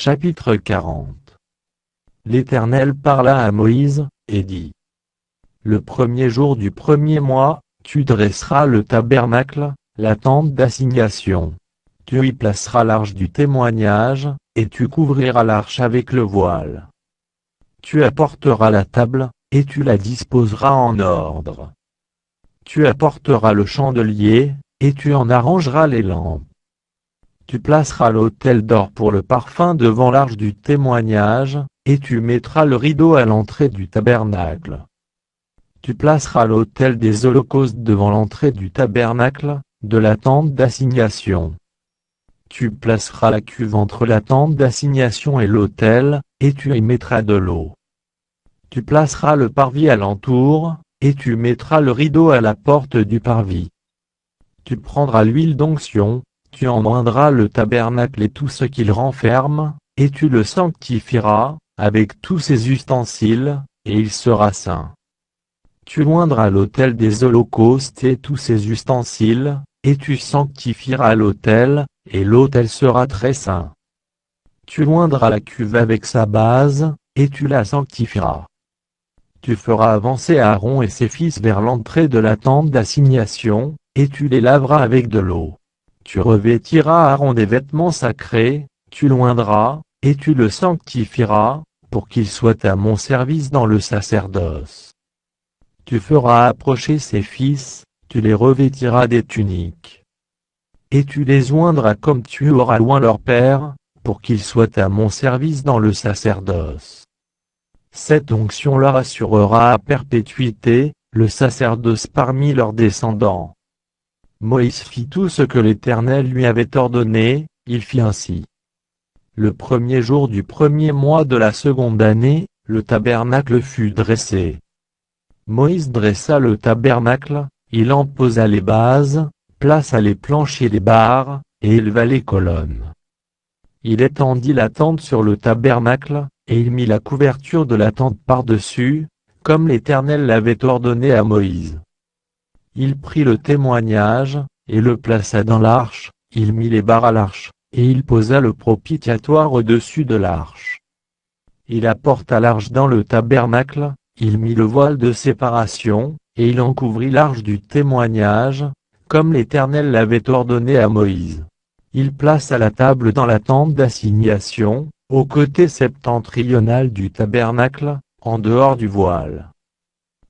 Chapitre 40. L'Éternel parla à Moïse, et dit: Le premier jour du premier mois, tu dresseras le tabernacle, la tente d'assignation. Tu y placeras l'arche du témoignage, et tu couvriras l'arche avec le voile. Tu apporteras la table, et tu la disposeras en ordre. Tu apporteras le chandelier, et tu en arrangeras les lampes. Tu placeras l'autel d'or pour le parfum devant l'arche du témoignage, et tu mettras le rideau à l'entrée du tabernacle. Tu placeras l'autel des holocaustes devant l'entrée du tabernacle, de la tente d'assignation. Tu placeras la cuve entre la tente d'assignation et l'autel, et tu y mettras de l'eau. Tu placeras le parvis alentour, et tu mettras le rideau à la porte du parvis. Tu prendras l'huile d'onction, tu en oindras le tabernacle et tout ce qu'il renferme, et tu le sanctifieras, avec tous ses ustensiles, et il sera saint. Tu oindras l'autel des holocaustes et tous ses ustensiles, et tu sanctifieras l'autel, et l'autel sera très saint. Tu oindras la cuve avec sa base, et tu la sanctifieras. Tu feras avancer Aaron et ses fils vers l'entrée de la tente d'assignation, et tu les laveras avec de l'eau. Tu revêtiras Aaron des vêtements sacrés, tu l'oindras, et tu le sanctifieras, pour qu'il soit à mon service dans le sacerdoce. Tu feras approcher ses fils, tu les revêtiras des tuniques. Et tu les oindras comme tu auras oint leur père, pour qu'ils soient à mon service dans le sacerdoce. Cette onction leur assurera à perpétuité, le sacerdoce parmi leurs descendants. Moïse fit tout ce que l'Éternel lui avait ordonné, il fit ainsi. Le premier jour du premier mois de la seconde année, le tabernacle fut dressé. Moïse dressa le tabernacle, il en posa les bases, plaça les planches et les barres, et éleva les colonnes. Il étendit la tente sur le tabernacle, et il mit la couverture de la tente par-dessus, comme l'Éternel l'avait ordonné à Moïse. Il prit le témoignage, et le plaça dans l'arche, il mit les barres à l'arche, et il posa le propitiatoire au-dessus de l'arche. Il apporta l'arche dans le tabernacle, il mit le voile de séparation, et il en couvrit l'arche du témoignage, comme l'Éternel l'avait ordonné à Moïse. Il plaça la table dans la tente d'assignation, au côté septentrional du tabernacle, en dehors du voile.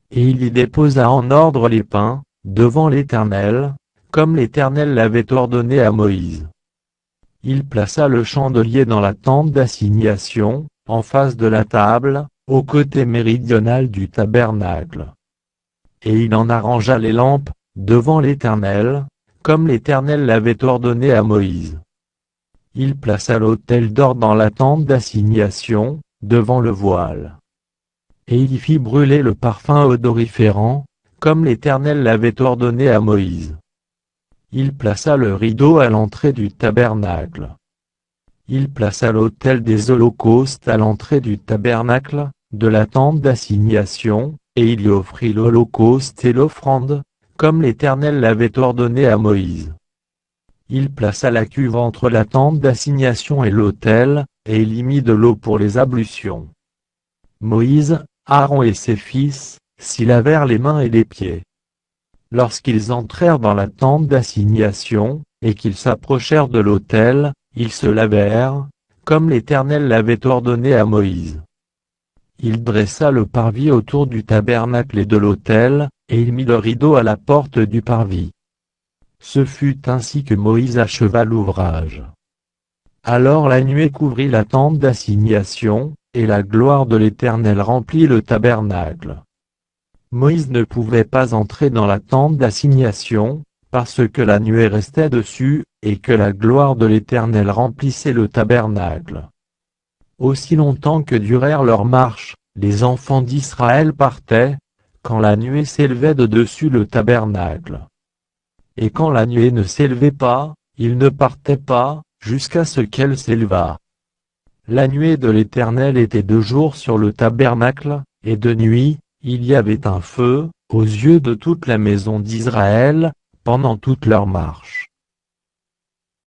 Et il y déposa en ordre les pains, devant l'Éternel, comme l'Éternel l'avait ordonné à Moïse. Il plaça le chandelier dans la tente d'assignation, en face de la table, au côté méridional du tabernacle. Et il en arrangea les lampes, devant l'Éternel, comme l'Éternel l'avait ordonné à Moïse. Il plaça l'autel d'or dans la tente d'assignation, devant le voile. Et il y fit brûler le parfum odoriférant, comme l'Éternel l'avait ordonné à Moïse. Il plaça le rideau à l'entrée du tabernacle. Il plaça l'autel des holocaustes à l'entrée du tabernacle, de la tente d'assignation, et il y offrit l'holocauste et l'offrande, comme l'Éternel l'avait ordonné à Moïse. Il plaça la cuve entre la tente d'assignation et l'autel, et il y mit de l'eau pour les ablutions. Moïse, Aaron et ses fils, s'y lavèrent les mains et les pieds. Lorsqu'ils entrèrent dans la tente d'assignation, et qu'ils s'approchèrent de l'autel, ils se lavèrent, comme l'Éternel l'avait ordonné à Moïse. Il dressa le parvis autour du tabernacle et de l'autel, et il mit le rideau à la porte du parvis. Ce fut ainsi que Moïse acheva l'ouvrage. Alors la nuée couvrit la tente d'assignation, et la gloire de l'Éternel remplit le tabernacle. Moïse ne pouvait pas entrer dans la tente d'assignation, parce que la nuée restait dessus, et que la gloire de l'Éternel remplissait le tabernacle. Aussi longtemps que durèrent leurs marches, les enfants d'Israël partaient, quand la nuée s'élevait de dessus le tabernacle. Et quand la nuée ne s'élevait pas, ils ne partaient pas, jusqu'à ce qu'elle s'élevât. La nuée de l'Éternel était de jour sur le tabernacle, et de nuit, il y avait un feu, aux yeux de toute la maison d'Israël, pendant toute leur marche.